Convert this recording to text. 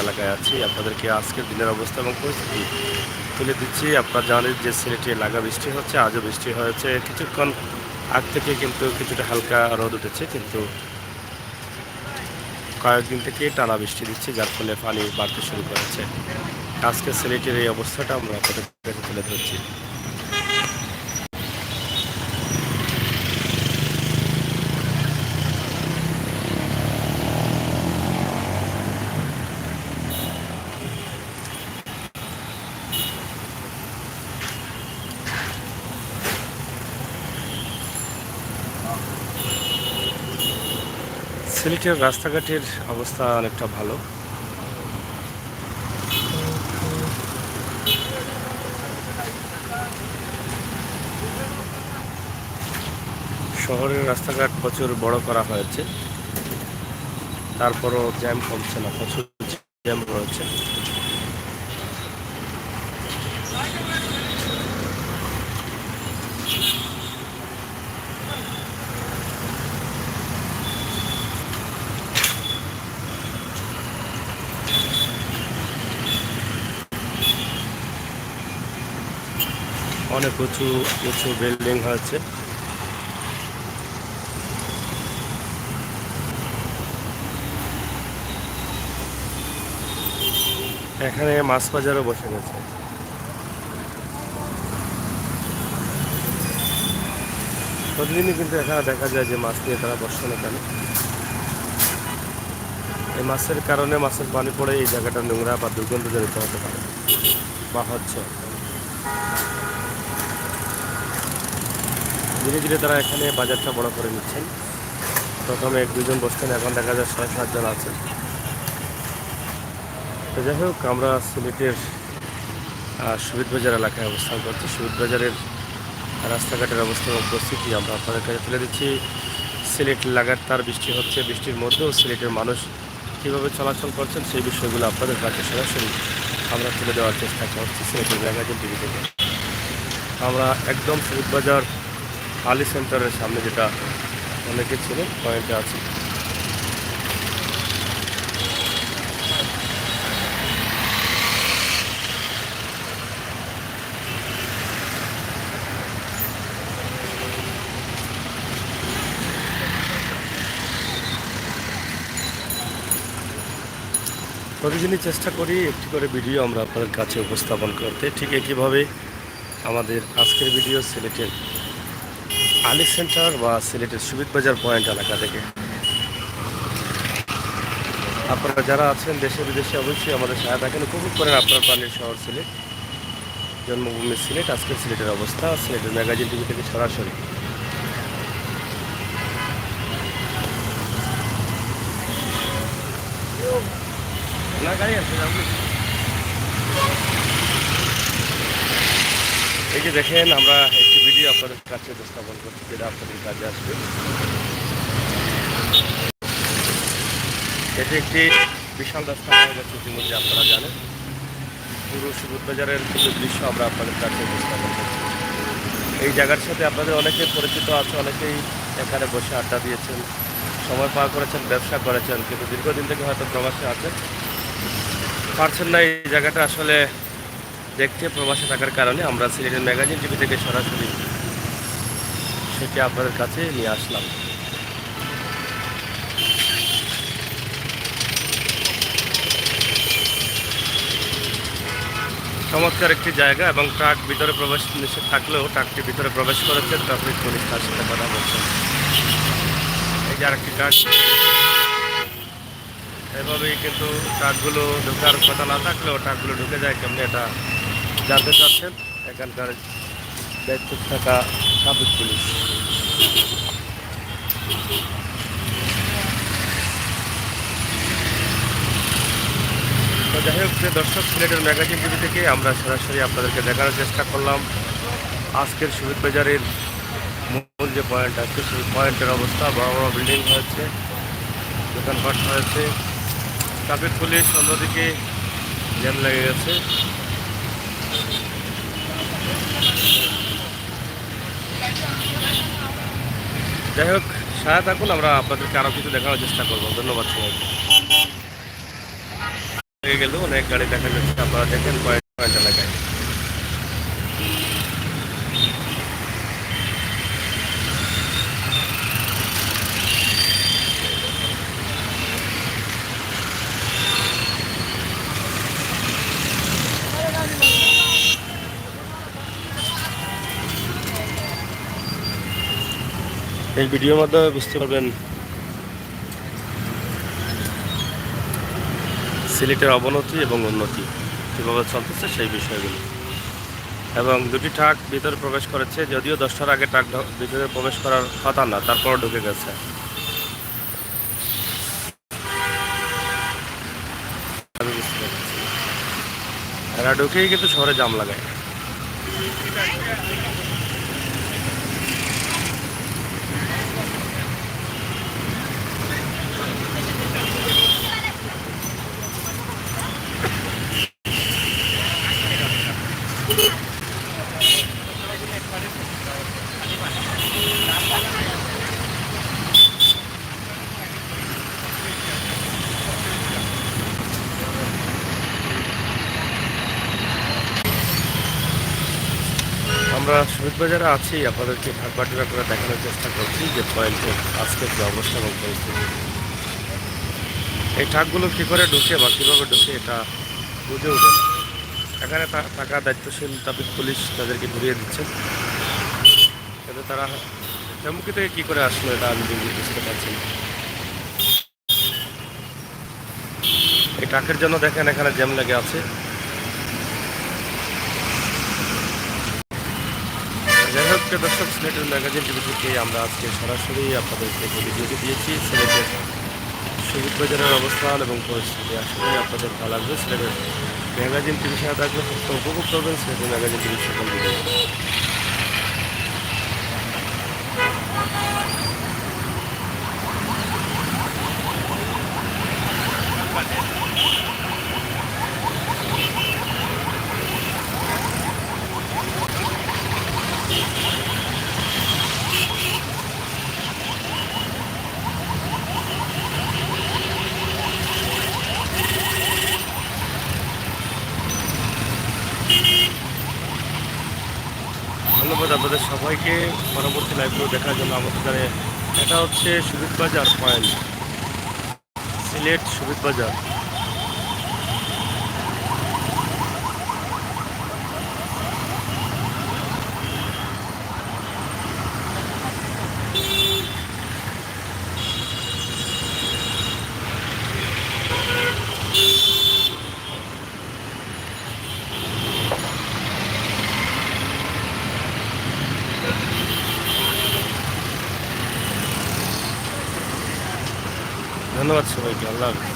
এলাকায় আছি। আপনাদেরকে আজকের দিনের অবস্থা এবং পরিস্থিতি তুলে দিচ্ছি। আপনারা জানেন যে সিলেটে লাগা বৃষ্টি হচ্ছে, আজও বৃষ্টি হয়েছে। কিছুক্ষণ আগ থেকে কিন্তু কিছুটা হালকা রোদ উঠেছে, কিন্তু কয়েকদিন থেকে টানা বৃষ্টি দিচ্ছে, যার ফলে পানি বাড়তে শুরু করেছে। আজকে সিলেটের এই অবস্থাটা আমরা আপনাদের কাছে তুলে ধরছি। সিলেটের রাস্তাঘাটের অবস্থা অনেকটা ভালো। শহরের রাস্তাঘাট প্রচুর বড় করা হয়েছে, তারপরও জ্যাম কমছে না, প্রচুর জ্যাম রয়েছে। অনেক উঁচু উঁচু বিল্ডিং হয়েছে। এখানে মাছ বাজারও বসে গেছে। প্রতিদিনই কিন্তু এখানে দেখা যায় যে মাছ নিয়ে তারা বসছেন। এখানে এই মাছের কারণে মাছের পানি পড়ে এই জায়গাটা নোংরা বা দুর্গন্ধজনিত হতে পারে বা হচ্ছে। ধীরে ধীরে তারা এখানে বাজারটা বড় করে নিচ্ছেন। প্রথমে 1-2 জন বসতেন, এখন দেখা যায় 6-7 জন আছে। তো যাই হোক, আমরা সিলেটের শহীদ বাজার এলাকায় অবস্থান করছি। শহীদ বাজারের রাস্তাঘাটের অবস্থা এবং পরিস্থিতি আমরা আপনাদের কাছে তুলে দিচ্ছি। সিলেট লাগাতার বৃষ্টি হচ্ছে, বৃষ্টির মধ্যেও সিলেটের মানুষ কীভাবে চলাচল করছেন সেই বিষয়গুলো আপনাদের কাছে সরাসরি আমরা তুলে দেওয়ার চেষ্টা করছি সিলেটের ম্যাগাজিন টিভি থেকে। আমরা একদম শহীদ বাজার আলী সেন্টারের সামনে, যেটা অনেকে ছিলেন, পয়েন্টে আছি। প্রতিদিনই চেষ্টা করি একটি করে ভিডিও আমরা আপনাদের কাছে উপস্থাপন করতে। ঠিক একইভাবে আমাদের আজকের ভিডিও সিলেটের আলী সেন্টার বা সিলেটের শহীদ বাজার পয়েন্ট এলাকা থেকে। আপনারা যারা আছেন দেশে বিদেশে অবশ্যই আমাদের সহায়তা কেন উপভোগ করেন আপনার প্রাণের শহর সিলেট, জন্মভূমি সিলেট। আজকের সিলেটের অবস্থা সিলেটের ম্যাগাজিন টিভি থেকে সরাসরি। এই যে দেখেন, আমরা একটি ভিডিও আপনাদের কাছে উপস্থাপন করছি, যেটা আপনাদের কাজে আসবে। এটি একটি বিশাল রাস্তা হয়ে গেছে ইতিমধ্যে, আপনারা জানেন। পুরো শহীদ বাজারের কিছু দৃশ্য আমরা আপনাদের কাছে উপস্থাপন করছি। এই জায়গার সাথে আপনাদের অনেকে পরিচিত আছে, অনেকেই এখানে বসে আড্ডা দিয়েছেন, সময় পার করেছেন, ব্যবসা করেছেন, কিন্তু দীর্ঘদিন থেকে হয়তো প্রবাসে আছেন, পারছেন না এই জায়গাটা আসলে দেখতে। প্রবাসে থাকার কারণে আমরা সিলেটের ম্যাগাজিন টিভি থেকে সরাসরি সেটি আপনাদের কাছে নিয়ে আসলাম। চমৎকার একটি জায়গা, এবং ট্রাক ভিতরে প্রবেশ নিষেধ থাকলেও ট্রাকটি ভিতরে প্রবেশ করেছে। ট্রাফিক পুলিশ তার সাথে কথা বলছেন। এই যে আরেকটি ট্রাক, এভাবেই কিন্তু ট্রাকগুলো ঢোকার কথা না থাকলেও ট্রাকগুলো ঢুকে যায় কেমনি, এটা জানতে চাচ্ছেন এখানকার দায়িত্ব থাকা ট্রাফিক পুলিশ। তো যাই হোক, দর্শক, সিলেটের ম্যাগাজিন টিভি থেকে আমরা সরাসরি আপনাদেরকে দেখানোর চেষ্টা করলাম আজকের শহীদ বাজারের মূল যে পয়েন্ট আছে সেই পয়েন্টের অবস্থা। বড় বড় বিল্ডিং হয়েছে, দোকানপাট হয়েছে, ট্রাফিক পুলিশ অন্যদিকে জ্যাম লেগে গেছে। যাই হোক, সাথে থাকুন, আমরা আপনাদেরকে আরও কিছু দেখানোর চেষ্টা করবো। ধন্যবাদ সবাইকে। হয়ে গেল, অনেক গাড়ি দেখা যাচ্ছে। আপনারা দেখেন পয়েন্ট পয়েন্ট এলাকায়। এই ভিডিওর মাধ্যমে বুঝতে পারবেন সিলেটের অবনতি এবং উন্নতি কীভাবে চলতেছে সেই বিষয়গুলো। এবং দুটি ট্রাক ভিতরে প্রবেশ করেছে, যদিও 10টার আগে ট্রাক ভিতরে প্রবেশ করার কথা না, তারপরও ঢুকে গেছে। আমি বুঝতে পারছি এরা ঢুকেই কিন্তু শহরে জাম লাগায়। আমরা শহীদ বাজারে আছি, আপনাদেরকে ভাগ বাটিরা করে দেখানোর চেষ্টা করছি যে পয়েন্টের আজকের যে অবস্থা এবং পরিস্থিতি। এই ট্রাকগুলো কী করে ঢুকে বা কীভাবে ঢুকে এটা বুঝে ওঠে না। এখানে থাকা দায়িত্বশীল ট্রাফিক পুলিশ তাদেরকে ঘুরিয়ে দিচ্ছেন, কিন্তু তারা জম্মুকি থেকে কী করে আসলো এটা আমি বুঝতে পারছি না। এই ট্রাকের জন্য দেখেন এখানে জ্যাম লেগে আছে। যাই হোক দর্শক, সিলেটের ম্যাগাজিন টিভি থেকে আমরা আজকে সরাসরি আপনাদেরকে ভিডিওটি দিয়েছি সিলেটের শহীদ বাজারের অবস্থান এবং পরিস্থিতি। আসলে আপনাদের ভালো লাগবে। সিলেটের ম্যাগাজিন টিভির সাথে থাকলে উপভোগ করবেন সিলেটের ম্যাগাজিন টিভির সকল ভিডিও। ধন্যবাদ আপনাদের সবাইকে পরবর্তী লাইভগুলো দেখার জন্য আমাদের জানিয়ে। এটা হচ্ছে শহীদ বাজার পয়েন্ট, সিলেট শহীদ বাজার। ধন্যবাদ সবাইকে, আল্লাহ হাফেজ।